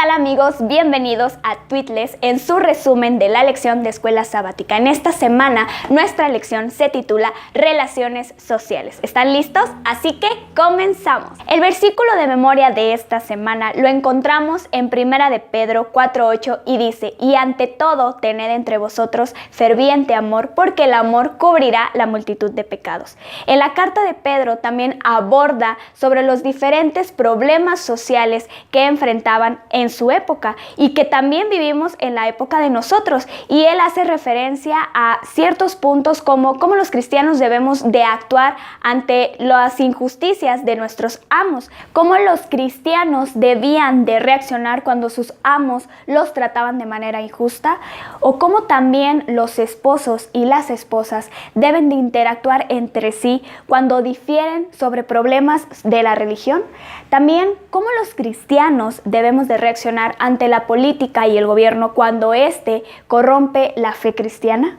tal amigos? Bienvenidos a Tweetless en su resumen de la lección de escuela sabática. En esta semana nuestra lección se titula Relaciones Sociales. ¿Están listos? Así que comenzamos. El versículo de memoria de esta semana lo encontramos en 1 de Pedro 4:8 y dice: y ante todo tened entre vosotros ferviente amor, porque el amor cubrirá la multitud de pecados. En la carta de Pedro también aborda sobre los diferentes problemas sociales que enfrentaban en su época y que también vivimos en la época de nosotros, y él hace referencia a ciertos puntos como cómo los cristianos debemos de actuar ante las injusticias de nuestros amos, cómo los cristianos debían de reaccionar cuando sus amos los trataban de manera injusta, o cómo también los esposos y las esposas deben de interactuar entre sí cuando difieren sobre problemas de la religión. También cómo los cristianos debemos de reaccionar ante la política y el gobierno cuando éste corrompe la fe cristiana.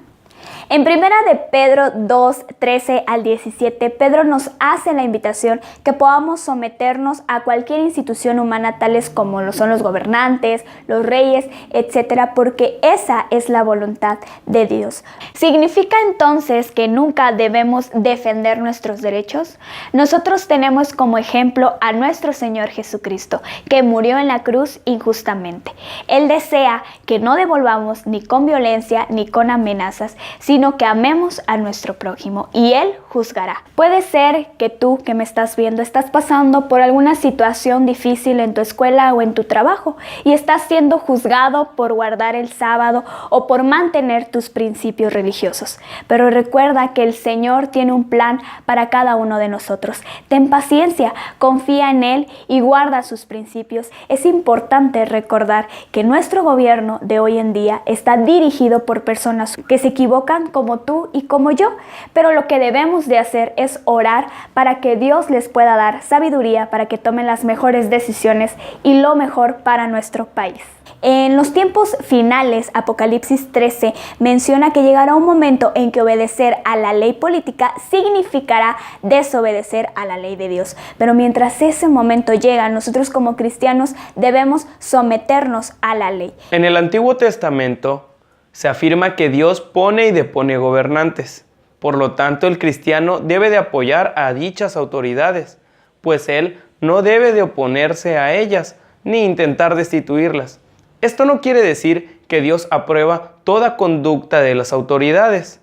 En 1 de Pedro 2, 13 al 17, Pedro nos hace la invitación que podamos someternos a cualquier institución humana, tales como lo son los gobernantes, los reyes, etcétera, porque esa es la voluntad de Dios. ¿Significa entonces que nunca debemos defender nuestros derechos? Nosotros tenemos como ejemplo a nuestro Señor Jesucristo, que murió en la cruz injustamente. Él desea que no devolvamos ni con violencia ni con amenazas, sino que amemos a nuestro prójimo, y Él juzgará. Puede ser que tú que me estás viendo estás pasando por alguna situación difícil en tu escuela o en tu trabajo y estás siendo juzgado por guardar el sábado o por mantener tus principios religiosos. Pero recuerda que el Señor tiene un plan para cada uno de nosotros. Ten paciencia, confía en Él y guarda sus principios. Es importante recordar que nuestro gobierno de hoy en día está dirigido por personas que se equivocan como tú y como yo, pero lo que debemos de hacer es orar para que Dios les pueda dar sabiduría para que tomen las mejores decisiones y lo mejor para nuestro país. En los tiempos finales, Apocalipsis 13 menciona que llegará un momento en que obedecer a la ley política significará desobedecer a la ley de Dios. Pero mientras ese momento llega, nosotros como cristianos debemos someternos a la ley. En el Antiguo Testamento se afirma que Dios pone y depone gobernantes. Por lo tanto, el cristiano debe de apoyar a dichas autoridades, pues él no debe de oponerse a ellas ni intentar destituirlas. Esto no quiere decir que Dios aprueba toda conducta de las autoridades,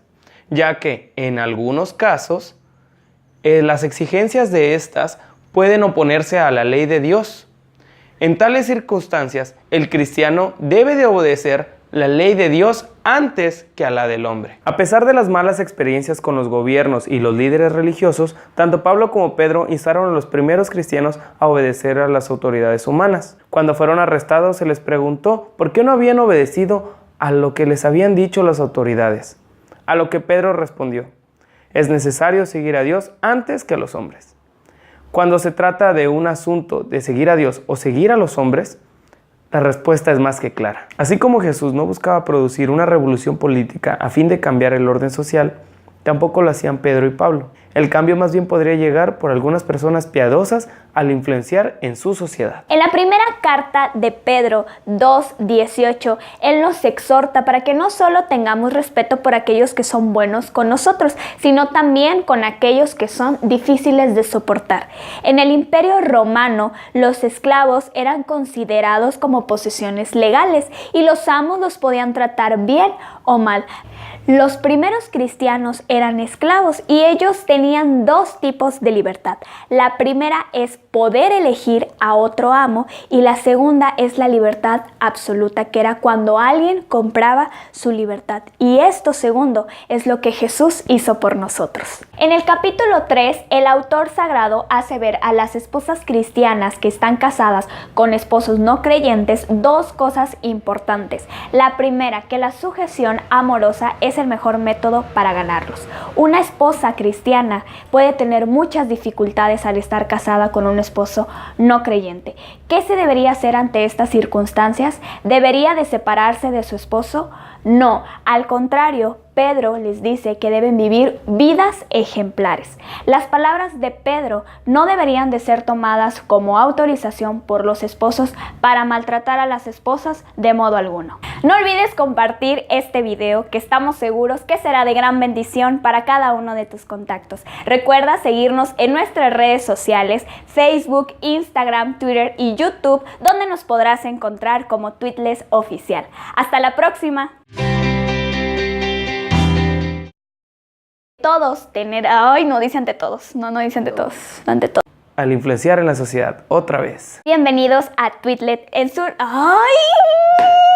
ya que en algunos casos las exigencias de estas pueden oponerse a la ley de Dios. En tales circunstancias, el cristiano debe de obedecer la ley de Dios antes que a la del hombre. A pesar de las malas experiencias con los gobiernos y los líderes religiosos, tanto Pablo como Pedro instaron a los primeros cristianos a obedecer a las autoridades humanas. Cuando fueron arrestados, se les preguntó por qué no habían obedecido a lo que les habían dicho las autoridades. A lo que Pedro respondió: es necesario seguir a Dios antes que a los hombres. Cuando se trata de un asunto de seguir a Dios o seguir a los hombres, la respuesta es más que clara. Así como Jesús no buscaba producir una revolución política a fin de cambiar el orden social, tampoco lo hacían Pedro y Pablo. El cambio más bien podría llegar por algunas personas piadosas al influenciar en su sociedad. En la primera carta de Pedro 2:18, él nos exhorta para que no solo tengamos respeto por aquellos que son buenos con nosotros, sino también con aquellos que son difíciles de soportar. En el Imperio Romano, los esclavos eran considerados como posesiones legales y los amos los podían tratar bien o mal. Los primeros cristianos eran esclavos y ellos tenían dos tipos de libertad. La primera es poder elegir a otro amo, y la segunda es la libertad absoluta, que era cuando alguien compraba su libertad. Y esto segundo es lo que Jesús hizo por nosotros. En el capítulo 3, el autor sagrado hace ver a las esposas cristianas que están casadas con esposos no creyentes dos cosas importantes. La primera, que la sujeción amorosa es el mejor método para ganarlos. Una esposa cristiana puede tener muchas dificultades al estar casada con un esposo no creyente. ¿Qué se debería hacer ante estas circunstancias? ¿Debería de separarse de su esposo? No, al contrario, Pedro les dice que deben vivir vidas ejemplares. Las palabras de Pedro no deberían de ser tomadas como autorización por los esposos para maltratar a las esposas de modo alguno. No olvides compartir este video, que estamos seguros que será de gran bendición para cada uno de tus contactos. Recuerda seguirnos en nuestras redes sociales, Facebook, Instagram, Twitter y YouTube, donde nos podrás encontrar como Tweetless Oficial. ¡Hasta la próxima! Todos tener... Ay, no dice ante todos. No dice ante todos. Ante todos. Al influenciar en la sociedad, otra vez. Bienvenidos a Tweetlet en su... ¡Ay!